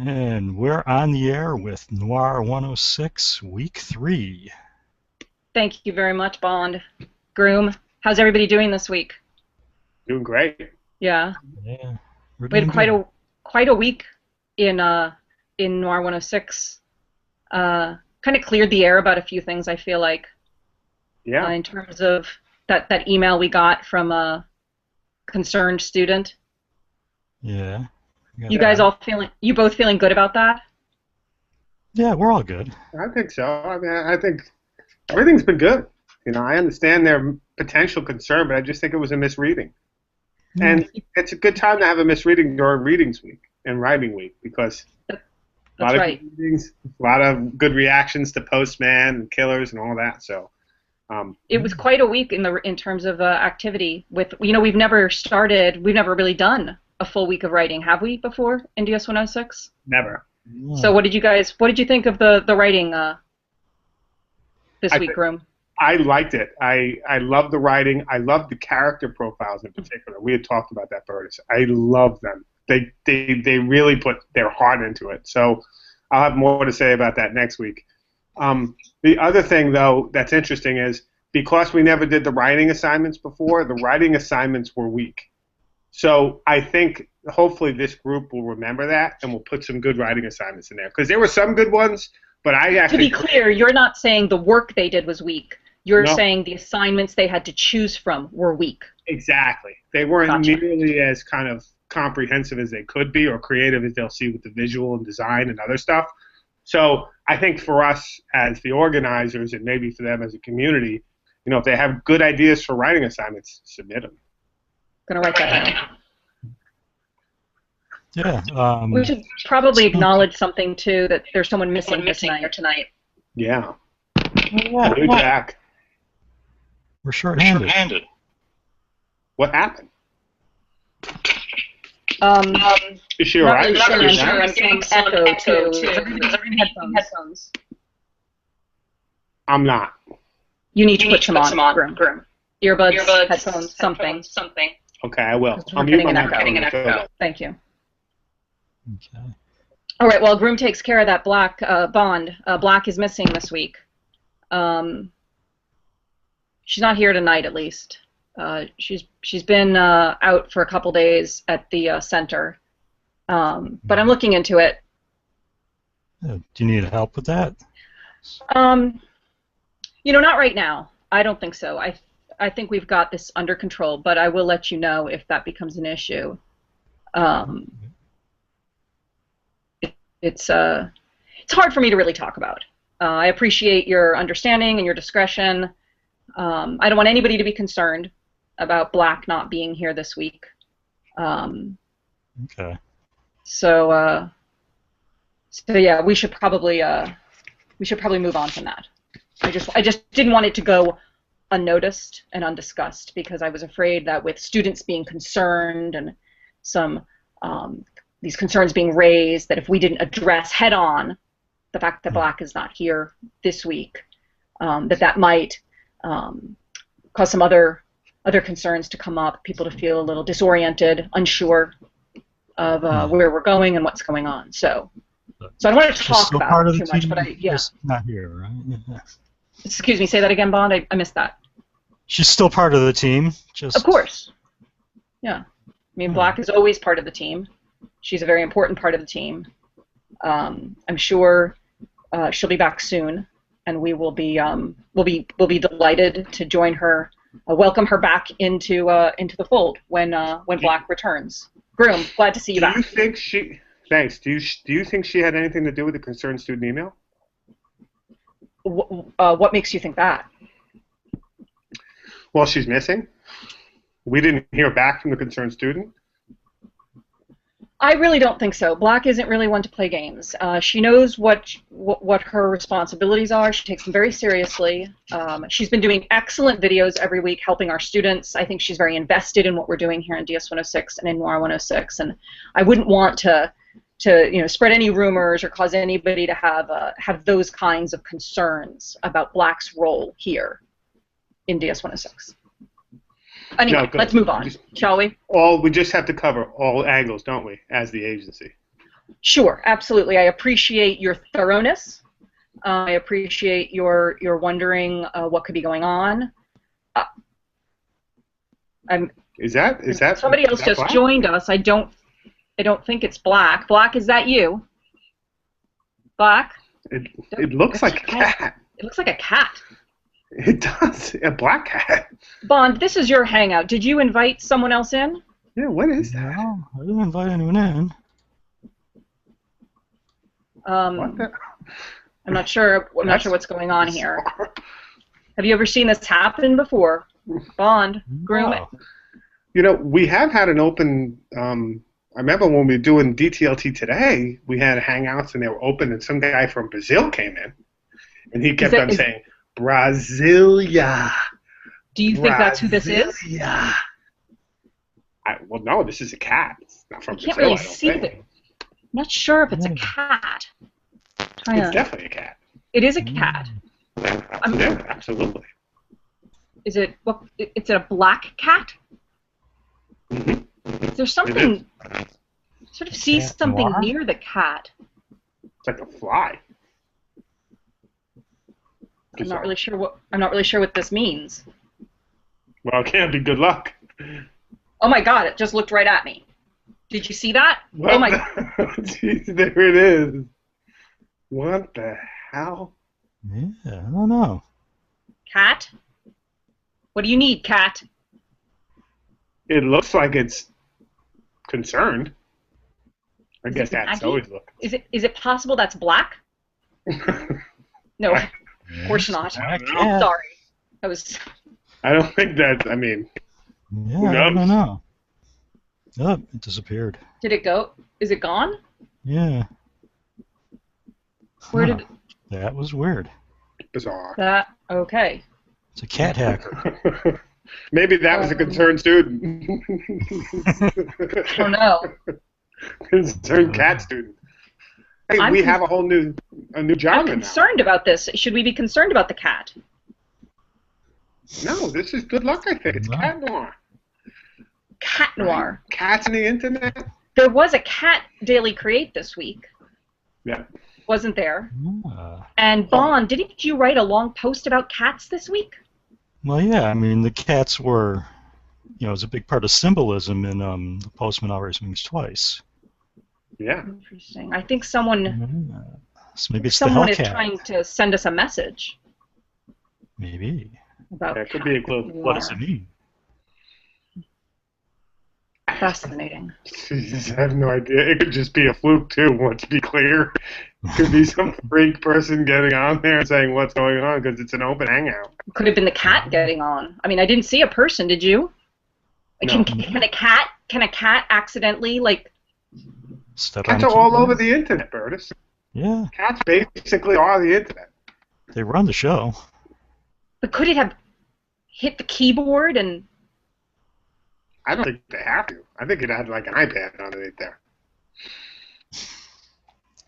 And we're on the air with Noir 106, week 3. Thank you very much, Bond. Groom, how's everybody doing this week? Doing great. Yeah, Yeah, we're we had doing good. quite a week in Noir 106. Kind of cleared the air about a few things. I feel like Yeah. in terms of that email we got from a concerned student. Yeah. We got You guys that. you both feeling good about that? Yeah, we're all good. I think so. I mean, I think everything's been good. I understand their potential concern, but I just think it was a misreading. Yeah. And it's a good time to have a misreading during readings week and writing week because a That's lot of right. good readings, a lot of good reactions to Postman and Killers and all that. So, It was quite a week in terms of activity. We've never really done a full week of writing, have we, before in DS 106? never. So what did you think of the writing this I week, Groom? I liked it. I love the writing. I love the character profiles in particular. We had talked about that, Burtis. I love them. They really put their heart into it. So I'll have more to say about that next week. The other thing, though, that's interesting is because we never did the writing assignments before, the writing assignments were weak. So I think hopefully this group will remember that and we'll put some good writing assignments in there because there were some good ones, but I To be actually clear, you're not saying the work they did was weak. You're no. saying the assignments they had to choose from were weak. Exactly. They weren't Gotcha. nearly as kind of comprehensive as they could be or creative as they'll see with the visual and design and other stuff. So I think for us as the organizers and maybe for them as a community, if they have good ideas for writing assignments, submit them. Gonna write that down. Yeah. We should probably acknowledge something too, that there's someone missing here tonight. Yeah. Yeah, New Jack. we're short-handed. What happened? Is she all Not right? really sure. I'm sure I'm getting echo too. Is everybody having headphones? I'm not. You need to put some on, Groom. Earbuds, headphones, something. Okay, I will. We're I'll mute getting my an echo. microphone. Thank you. Okay. All right. Well, Groom takes care of that. Bond. Black is missing this week. She's not here tonight, at least. She's been out for a couple days at the center. But I'm looking into it. Do you need help with that? Not right now. I don't think so. I think we've got this under control, but I will let you know if that becomes an issue. It's hard for me to really talk about. I appreciate your understanding and your discretion. I don't want anybody to be concerned about Black not being here this week. Okay. So yeah, we should probably move on from that. I just didn't want it to go unnoticed and undiscussed because I was afraid that with students being concerned and some these concerns being raised, that if we didn't address head on the fact that Black is not here this week, that might cause some other concerns to come up, people to feel a little disoriented, unsure of where we're going and what's going on. So I don't want to talk about it too much, but She's not here, right? Yeah. Excuse me, say that again, Bond. I missed that. She's still part of the team. Of course. Yeah. I mean, Black is always part of the team. She's a very important part of the team. I'm sure she'll be back soon, and we'll be delighted to join her, welcome her back into the fold when Black returns. Groom, glad to see you back. Do you think she? Thanks. Do you think she had anything to do with the concerned student email? What makes you think that? Well, she's missing. We didn't hear back from the concerned student. I really don't think so. Black isn't really one to play games. She knows what her responsibilities are. She takes them very seriously. She's been doing excellent videos every week helping our students. I think she's very invested in what we're doing here in DS 106 and in Noir 106. And I wouldn't want to spread any rumors or cause anybody to have those kinds of concerns about Black's role here in DS 106. Anyway, No, let's move on, shall we? We just have to cover all angles, don't we, as the agency? Sure, absolutely. I appreciate your thoroughness. I appreciate your wondering what could be going on. Uh, I'm Is that somebody else just black? joined us. I don't think it's Black. Black, is that you? Black? It looks like a cat. It looks like a cat. It does. A black cat. Bond, this is your hangout. Did you invite someone else in? Yeah, what is that? No, I didn't invite anyone in. What the? I'm not sure. I'm not sure what's going on here. Have you ever seen this happen before? Bond, groom. No. You know, we have had an open. I remember when we were doing DTLT today, we had hangouts and they were open, and some guy from Brazil came in, and he kept on saying Brasilia. Do you think that's who this is? Yeah. Well, no, this is a cat. It's not from I can't Brazil. really see it. I'm not sure if it's a cat. It's definitely a cat. It is a cat. Absolutely. Is it? What? Is it a black cat? Mm-hmm. Is there something? Sort of see Cat something noir? near the cat. It's like a fly. I'm not really sure what this means. Well, it can't be good luck. Oh my God! It just looked right at me. Did you see that? What Oh my! Jeez, there it is. What the hell? Yeah, I don't know. Cat? What do you need, cat? It looks like it's concerned. I Is guess it that's Maggie? always look. Is it possible that's black? No, of Yeah, course not. black I'm cat. sorry. I was. I don't think that. I mean, Yeah, Who I knows? don't know. Oh, it disappeared. Did it go? Is it gone? Yeah. Where Huh. did Uh-huh. That was weird. bizarre. that? Okay. It's a cat hacker. Maybe that was a concerned student. I don't know. Concerned cat student. Hey, I'm we con- have a whole new I'm genre now. concerned about this. Should we be concerned about the cat? No, this is good luck. I think it's No. cat noir. Cat noir. Cats on the internet. There was a cat daily create this week, Yeah. wasn't there? Ah. And Bond, didn't you write a long post about cats this week? Well, yeah, I mean, the cats were, it's a big part of symbolism in The Postman Always Rings Twice. Yeah. Interesting. I think someone So maybe it's the is Hellcat. trying to send us a message Maybe. about That could be a clue. What does it mean? Fascinating. Jesus, I have no idea. It could just be a fluke too. Let's be clear. It could be some freak person getting on there and saying what's going on because it's an open hangout. Could have been the cat getting on. I mean, I didn't see a person. Did you? No. Can a cat accidentally Step Cats on are a all keyboard? over the internet, Burtis. Yeah, Cats basically are the internet. they run the show. But could it have hit the keyboard and? I don't think they have to. I think it had like an iPad underneath there.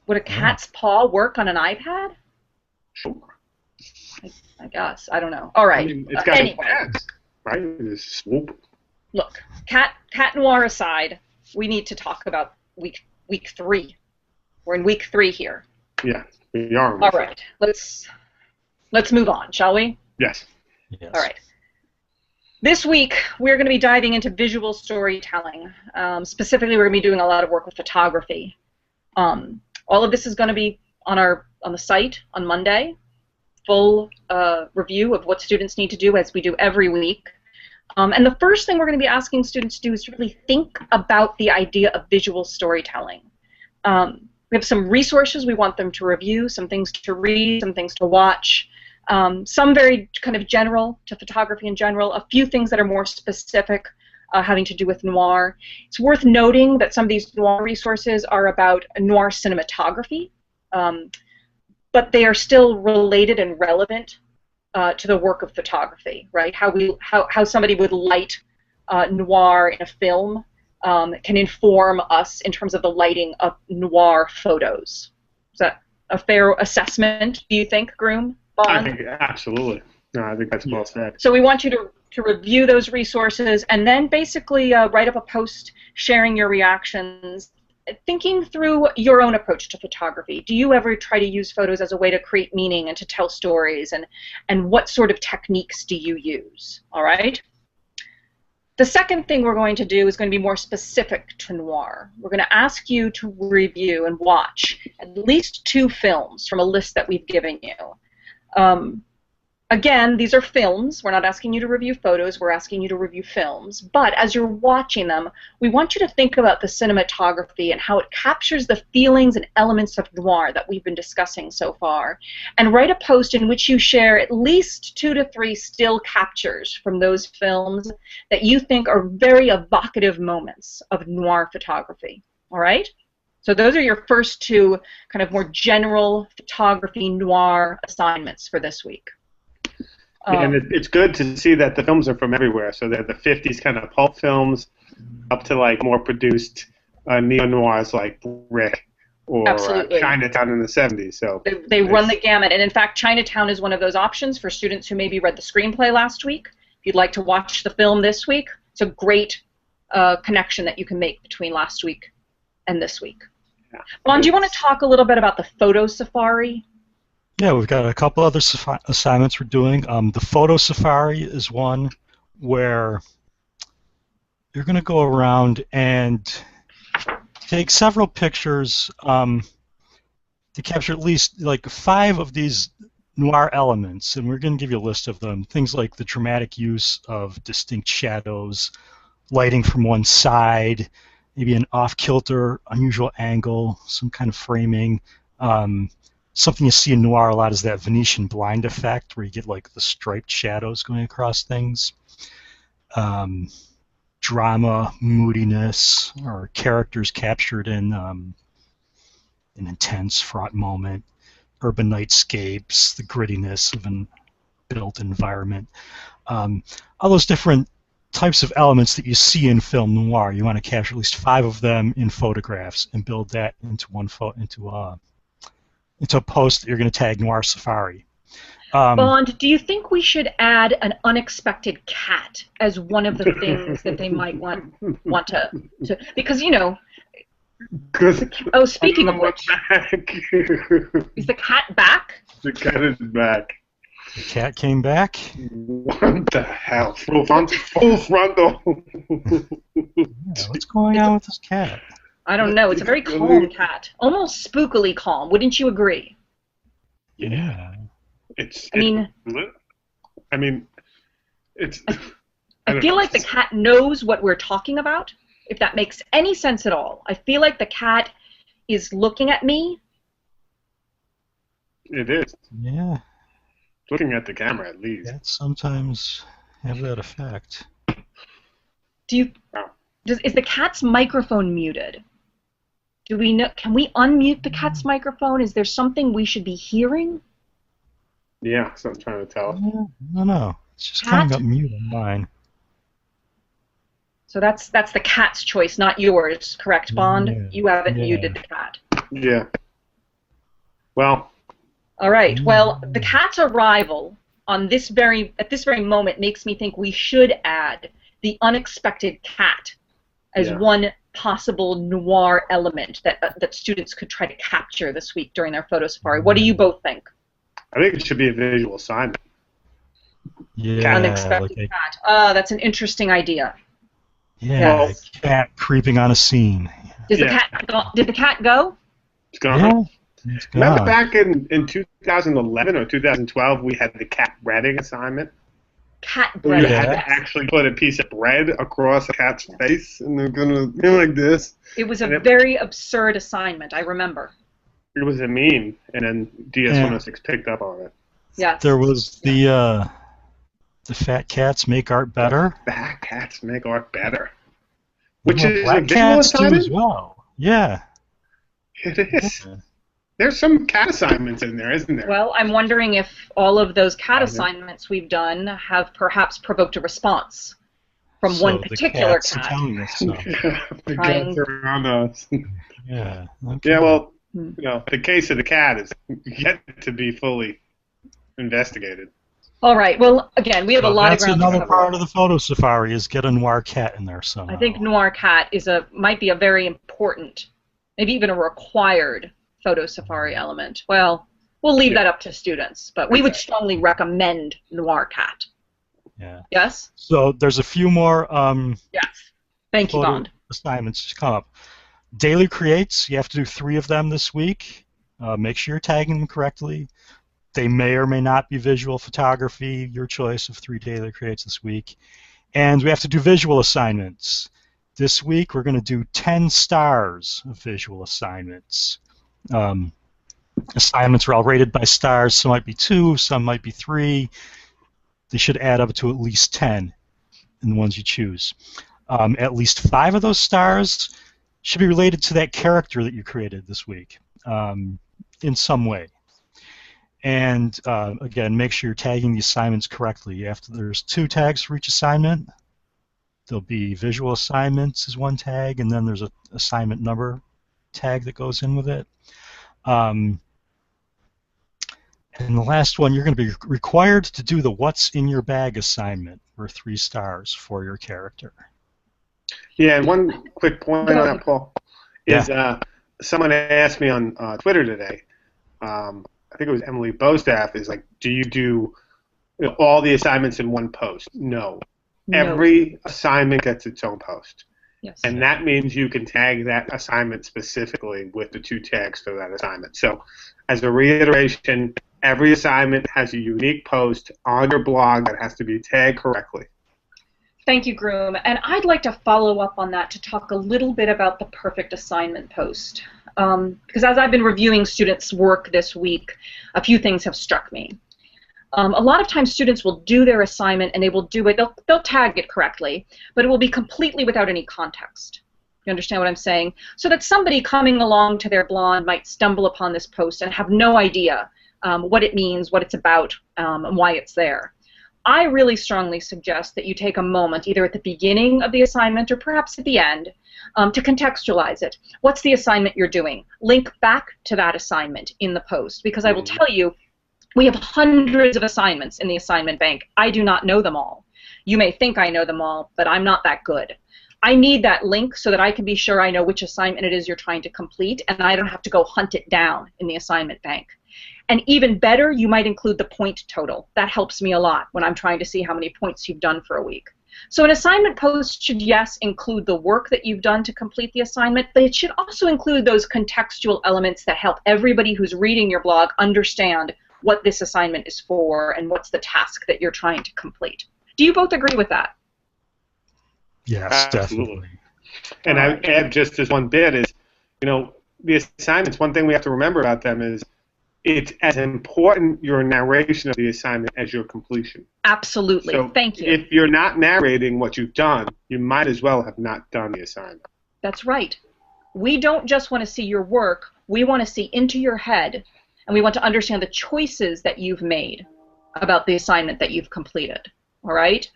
Would a cat's paw work on an iPad? Sure. I guess. I don't know. All right. I mean, it's got Anyway, pads, right? It's swoop. look, cat noir aside, we need to talk about week 3. We're in week 3 here. Yeah, we are. All right. Let's move on, shall we? Yes. Yes. All right. This week, we're going to be diving into visual storytelling. Specifically, we're going to be doing a lot of work with photography. All of this is going to be on the site on Monday. Full review of what students need to do, as we do every week. And the first thing we're going to be asking students to do is to really think about the idea of visual storytelling. We have some resources we want them to review, some things to read, some things to watch. Some very kind of general to photography in general, a few things that are more specific having to do with noir. It's worth noting that some of these noir resources are about noir cinematography, but they are still related and relevant to the work of photography, right? How somebody would light noir in a film can inform us in terms of the lighting of noir photos. Is that a fair assessment, do you think, Groom? I think absolutely. No, I think that's well said. So we want you to review those resources and then basically write up a post sharing your reactions thinking through your own approach to photography. Do you ever try to use photos as a way to create meaning and to tell stories, and what sort of techniques do you use? All right? The second thing we're going to do is going to be more specific to noir. We're going to ask you to review and watch at least 2 films from a list that we've given you. Again, these are films. We're not asking you to review photos. We're asking you to review films. But as you're watching them, we want you to think about the cinematography and how it captures the feelings and elements of noir that we've been discussing so far. And write a post in which you share at least 2 to 3 still captures from those films that you think are very evocative moments of noir photography. All right? So those are your first 2 kind of more general photography noir assignments for this week. And it's good to see that the films are from everywhere. So they're the 50s kind of pulp films up to like more produced neo-noirs like Brick or Chinatown in the 70s. So they run the gamut. And in fact, Chinatown is one of those options for students who maybe read the screenplay last week. If you'd like to watch the film this week, it's a great connection that you can make between last week and this week. Yeah. Bon, do you want to talk a little bit about the photo safari? Yeah, we've got a couple other assignments we're doing. The photo safari is one where you're going to go around and take several pictures to capture at least like 5 of these noir elements, and we're going to give you a list of them. Things like the dramatic use of distinct shadows, lighting from one side, maybe an off-kilter, unusual angle, some kind of framing. Something you see in noir a lot is that Venetian blind effect, where you get like the striped shadows going across things. Drama, moodiness, or characters captured in an intense, fraught moment. Urban nightscapes, the grittiness of an built environment. All those different types of elements that you see in film noir, you want to capture at least 5 of them in photographs and build that into into a post that you're going to tag Noir Safari. Bond, do you think we should add an unexpected cat as one of the things that they might want to because, you know, oh, speaking of which, is the cat back? The cat is back. The cat came back? What the hell? Full frontal. Yeah, what's going on with this cat? I don't know. It's a very calm cat. Almost spookily calm. Wouldn't you agree? Yeah. I mean, I feel like the cat knows what we're talking about, if that makes any sense at all. I feel like the cat is looking at me. It is. Yeah. Looking at the camera, at least. Cats sometimes have that effect. Is the cat's microphone muted? Do we know? Can we unmute the cat's microphone? Is there something we should be hearing? Yeah, so I'm trying to tell. No. It's just coming up mute on mine. So that's the cat's choice, not yours, correct, Bond? Yeah. You haven't muted the cat. Yeah. Well. All right. Well, the cat's arrival at this very moment makes me think we should add the unexpected cat as one possible noir element that students could try to capture this week during their photo safari. What do you both think? I think it should be a visual assignment. Yeah. Unexpected cat. That's an interesting idea. Yeah, a cat creeping on a scene. Did the cat go? It's gone. Yeah. It's gone. Remember back in 2011 or 2012, we had the cat breading assignment? Cat bread. You bread. had to actually put a piece of bread across a cat's face, and they're gonna go like this. It was a very absurd assignment. I remember. It was a meme, and then DS106 picked up on it. Yeah. There was the fat cats make art better. Fat cats make art better. Which is black a visual cats do assignment as well. Yeah. It is. Yeah. There's some cat assignments in there, isn't there? Well, I'm wondering if all of those cat assignments we've done have perhaps provoked a response from one particular cat. The cats are around us. Yeah. Okay. Yeah, well, the case of the cat is yet to be fully investigated. All right. Well, again, we have a lot of ground to cover. That's another part of the photo safari is get a noir cat in there somehow. I think noir cat might be a very important maybe even a required photo safari element. Well, we'll leave that up to students, but we would strongly recommend Noir Cat. Yeah. Yes? So there's a few more Yes. Thank you, photo Bond. assignments to come up. Daily creates, you have to do 3 of them this week. Make sure you're tagging them correctly. They may or may not be visual photography, your choice of 3 daily creates this week. And we have to do visual assignments. This week we're going to do 10 stars of visual assignments. Assignments are all rated by stars. Some might be 2, some might be 3. They should add up to at least 10 in the ones you choose. At least 5 of those stars should be related to that character that you created this week in some way. And again, make sure you're tagging the assignments correctly. There's 2 tags for each assignment. There'll be visual assignments as one tag, and then there's an assignment number tag that goes in with it. And the last one, you're going to be required to do the What's in Your Bag assignment for 3 stars for your character. Yeah, and one quick point on that, Paul, is someone asked me on Twitter today, I think it was Emily Bostaph, is like, do you do all the assignments in one post? No. Every assignment gets its own post. Yes. And that means you can tag that assignment specifically with the 2 tags for that assignment. So as a reiteration, every assignment has a unique post on your blog that has to be tagged correctly. Thank you, Groom. And I'd like to follow up on that to talk a little bit about the perfect assignment post. Because as I've been reviewing students' work this week, a few things have struck me. A lot of times students will do their assignment and they will do it, they'll tag it correctly, but it will be completely without any context. You understand what I'm saying? So that somebody coming along to their blog might stumble upon this post and have no idea what it means, what it's about, and why it's there. I really strongly suggest that you take a moment, either at the beginning of the assignment or perhaps at the end, to contextualize it. What's the assignment you're doing? Link back to that assignment in the post, because I will tell you, we have hundreds of assignments in the assignment bank. I do not know them all. You may think I know them all, but I'm not that good. I need that link so that I can be sure I know which assignment it is you're trying to complete, and I don't have to go hunt it down in the assignment bank. And even better, you might include the point total. That helps me a lot when I'm trying to see how many points you've done for a week. So an assignment post should, yes, include the work that you've done to complete the assignment, but it should also include those contextual elements that help everybody who's reading your blog understand what this assignment is for and what's the task that you're trying to complete. Do you both agree with that? Yes, Absolutely. definitely. And I add just as one bit is, the assignments, one thing we have to remember about them is it's as important your narration of the assignment as your completion. Absolutely. So thank you. If you're not narrating what you've done, you might as well have not done the assignment. That's right. We don't just want to see your work. We want to see into your head, and we want to understand the choices that you've made about the assignment that you've completed. All right?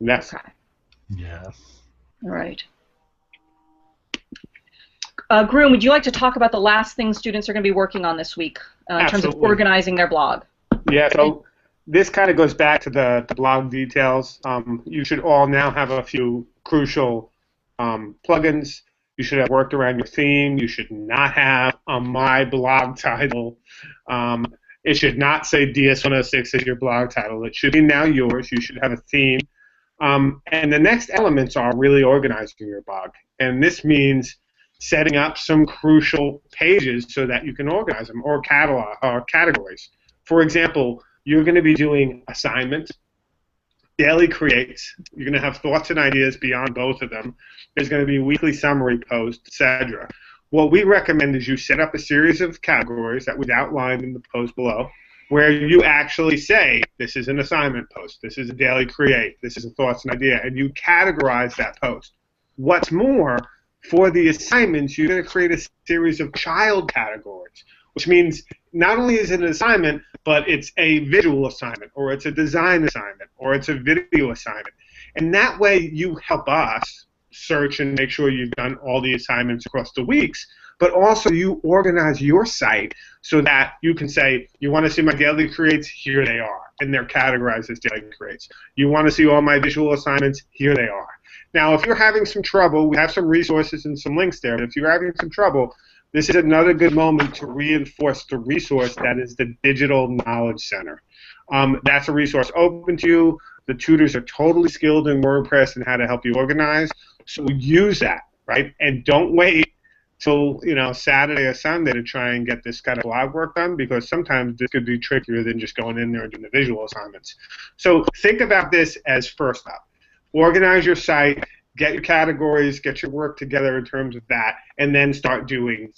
Yes. Okay. Yeah. All right. Groom, would you like to talk about the last thing students are going to be working on this week in terms of organizing their blog? Yeah, so this kind of goes back to the blog details. You should all now have a few crucial plugins. You should have worked around your theme. You should not have a My Blog title. It should not say DS106 as your blog title. It should be now yours. You should have a theme. And the next elements are really organizing your blog. And this means setting up some crucial pages so that you can organize them, or catalog or categories. For example, you're going to be doing assignments, daily creates. You're going to have thoughts and ideas beyond both of them. There's going to be weekly summary posts, etc. What we recommend is you set up a series of categories that we've outlined in the post below, where you actually say, this is an assignment post, this is a daily create, this is a thoughts and idea, and you categorize that post. What's more, for the assignments, you're going to create a series of child categories, which means not only is it an assignment, but it's a visual assignment, or it's a design assignment, or it's a video assignment. And that way you help us search and make sure you've done all the assignments across the weeks, but also you organize your site so that you can say, you want to see my daily creates? Here they are, and they're categorized as daily creates. You want to see all my visual assignments? Here they are. Now, if you're having some trouble, we have some resources and some links there. But if you're having some trouble, this is another good moment to reinforce the resource that is the Digital Knowledge Center. That's a resource open to you. The tutors are totally skilled in WordPress and how to help you organize. So use that, right? And don't wait till Saturday or Sunday to try and get this kind of blog work done, because sometimes this could be trickier than just going in there and doing the visual assignments. So think about this as first up. Organize your site, get your categories, get your work together in terms of that, and then start doing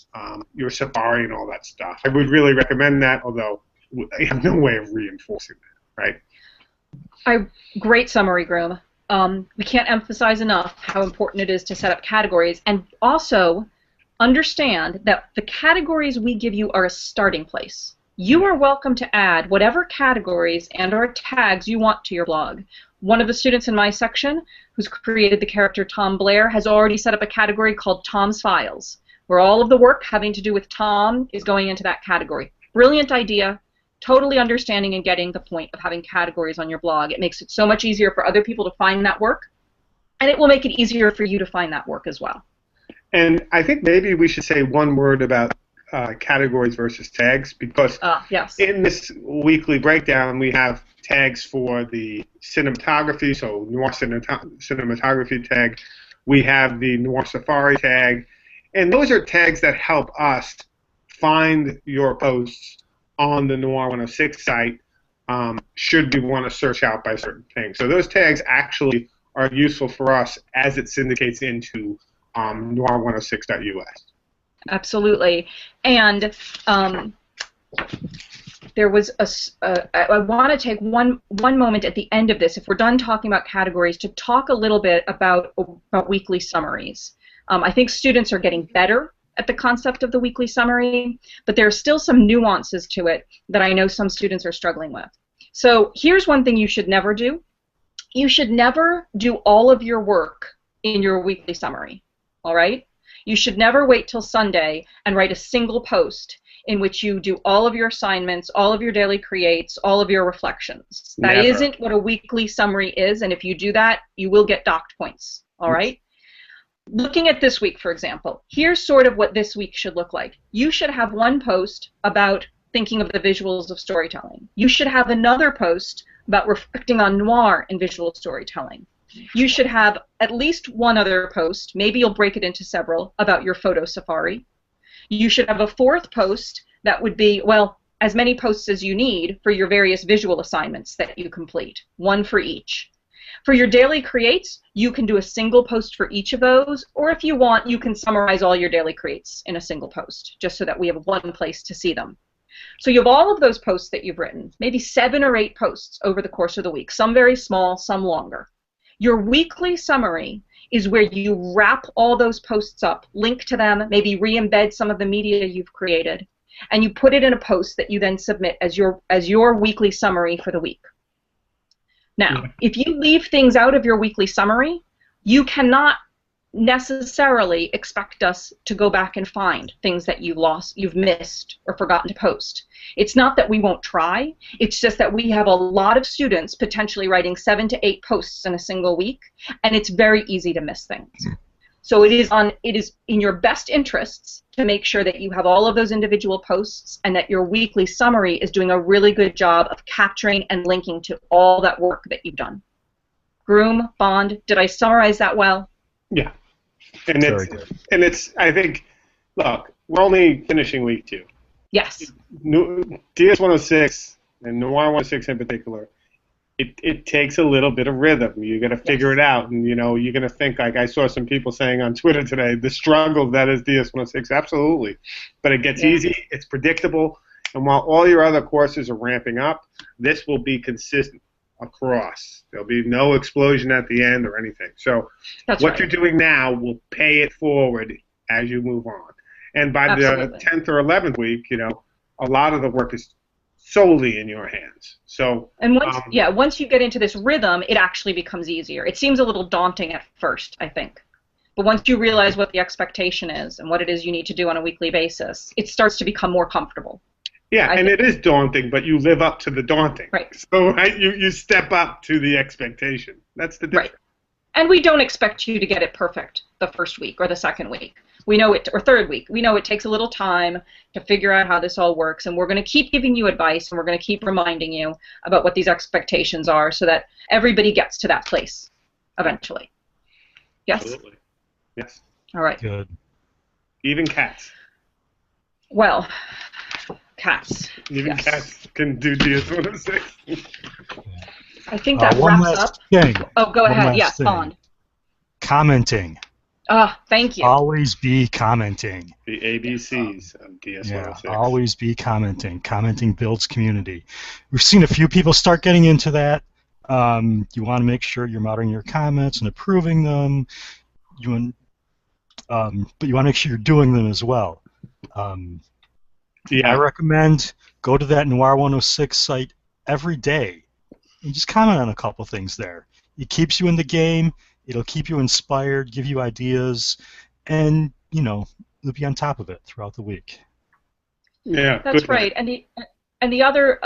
your Safari and all that stuff. I would really recommend that, although I have no way of reinforcing that, right? Great summary, Groom. We can't emphasize enough how important it is to set up categories, and also understand that the categories we give you are a starting place. You are welcome to add whatever categories and or tags you want to your blog. One of the students in my section, who's created the character Tom Blair, has already set up a category called Tom's Files, where all of the work having to do with Tom is going into that category. Brilliant idea. Totally understanding and getting the point of having categories on your blog. It makes it so much easier for other people to find that work, and it will make it easier for you to find that work as well. And I think maybe we should say one word about categories versus tags, because yes. In this weekly breakdown we have tags for the cinematography, so Noir cinematography tag. We have the Noir Safari tag, and those are tags that help us find your posts on the Noir 106 site should we want to search out by certain things. So those tags actually are useful for us as it syndicates into noir106.us. Absolutely. And there was I want to take one moment at the end of this, if we're done talking about categories, to talk a little bit about weekly summaries. I think students are getting better at the concept of the weekly summary, but there are still some nuances to it that I know some students are struggling with. So here's one thing you should never do. You should never do all of your work in your weekly summary, all right? You should never wait till Sunday and write a single post in which you do all of your assignments, all of your daily creates, all of your reflections. That isn't what a weekly summary is, and if you do that, you will get docked points, all right? Looking at this week, for example, here's sort of what this week should look like. You should have one post about thinking of the visuals of storytelling. You should have another post about reflecting on noir and visual storytelling. You should have at least one other post, maybe you'll break it into several, about your photo safari. You should have a fourth post that would be, well, as many posts as you need for your various visual assignments that you complete, one for each. For your daily creates, you can do a single post for each of those, or if you want, you can summarize all your daily creates in a single post, just so that we have one place to see them. So you have all of those posts that you've written, maybe 7 or 8 posts over the course of the week, some very small, some longer. Your weekly summary is where you wrap all those posts up, link to them, maybe re-embed some of the media you've created, and you put it in a post that you then submit as your weekly summary for the week. Now, if you leave things out of your weekly summary, you cannot necessarily expect us to go back and find things that you've missed or forgotten to post. It's not that we won't try, it's just that we have a lot of students potentially writing 7 to 8 posts in a single week, and it's very easy to miss things. So it is in your best interests to make sure that you have all of those individual posts and that your weekly summary is doing a really good job of capturing and linking to all that work that you've done. Groom, Bond, did I summarize that well? Yeah. And it's I think, look, we're only finishing week 2. Yes. DS106 and Noir 106 in particular, it takes a little bit of rhythm. You got to figure it out, and you're going to think, like I saw some people saying on Twitter today, the struggle that is DS106. Absolutely, but it gets easy. It's predictable, and while all your other courses are ramping up, this will be consistent across. There'll be no explosion at the end or anything. So what you're doing now will pay it forward as you move on. And by the 10th or 11th week, a lot of the work is solely in your hands. So and once you get into this rhythm, it actually becomes easier. It seems a little daunting at first, I think. But once you realize what the expectation is and what it is you need to do on a weekly basis, it starts to become more comfortable. Yeah, and it is daunting, but you live up to the daunting. Right. So you step up to the expectation. That's the difference. Right. And we don't expect you to get it perfect the first week or the second week. We know it, or third week. We know it takes a little time to figure out how this all works, and we're going to keep giving you advice, and we're going to keep reminding you about what these expectations are so that everybody gets to that place eventually. Yes? Absolutely. Yes. All right. Good. Even cats. Well, cats. Even Yes. cats can do DS106. I think that One wraps last up. thing. Oh, go One ahead. last Yes, thing. Bond. Commenting. Thank you. Always be commenting. The ABCs of Yeah, DS106. always be commenting. Commenting builds community. We've seen a few people start getting into that. You want to make sure you're monitoring your comments and approving them. But you want to make sure you're doing them as well. Yeah. I recommend go to that noir106 site every day and just comment on a couple things there. It keeps you in the game. It'll keep you inspired, give you ideas, and you'll be on top of it throughout the week. Yeah. That's good right. And the other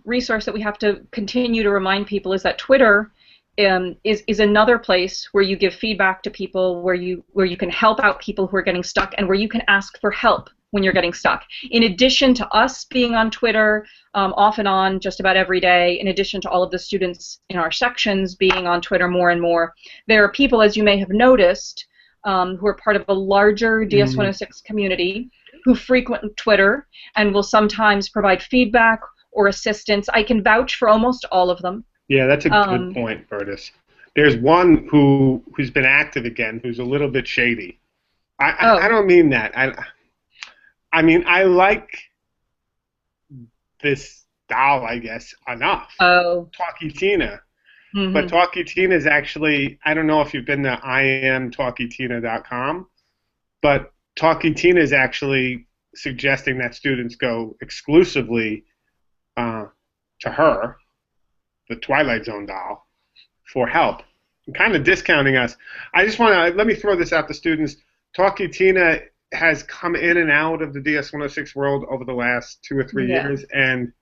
resource that we have to continue to remind people is that Twitter is another place where you give feedback to people, where you can help out people who are getting stuck, and where you can ask for help when you're getting stuck. In addition to us being on Twitter off and on just about every day, in addition to all of the students in our sections being on Twitter more and more, there are people, as you may have noticed, who are part of a larger DS106 community who frequent Twitter and will sometimes provide feedback or assistance. I can vouch for almost all of them. Yeah, that's a good point, Bertus. There's one who's been active again, who's a little bit shady. I don't mean that. I mean, I like this doll, I guess, enough. Oh. Talkie Tina. Mm-hmm. But Talkie Tina is actually, I don't know if you've been to imtalkietina.com, but Talkie Tina is actually suggesting that students go exclusively to her, the Twilight Zone doll, for help. And kind of discounting us. I just want to, let me throw this out to students. Talkie Tina has come in and out of the DS106 world over the last 2 or 3 years, and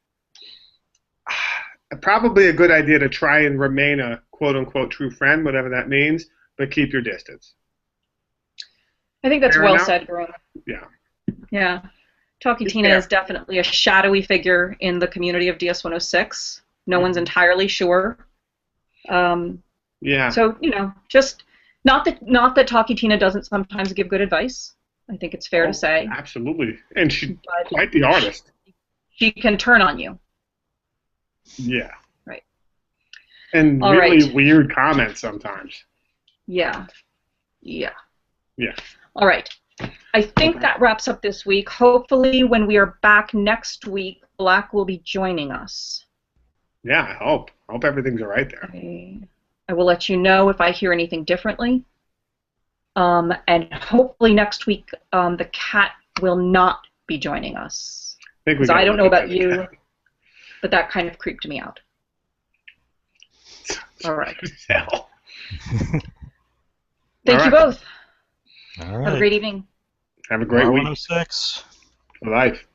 probably a good idea to try and remain a quote-unquote true friend, whatever that means, but keep your distance. I think that's Fair well enough? said, Groom. Yeah. Yeah. Talkie Be Tina fair. is definitely a shadowy figure in the community of DS106. No one's entirely sure. Yeah. So, just not that Talkie Tina doesn't sometimes give good advice. I think it's fair to say. Absolutely. And she's But quite the artist. she can turn on you. Yeah. Right. And All really right. weird comments sometimes. Yeah. Yeah. Yeah. All right. I think that wraps up this week. Hopefully, when we are back next week, Black will be joining us. Yeah, I hope. I hope everything's all right there. I will let you know if I hear anything differently. And hopefully next week, the cat will not be joining us. Because I don't know about you, but that kind of creeped me out. All right. Hell. Thank you both. All right. Have a great evening. Have a great week. 106. For life.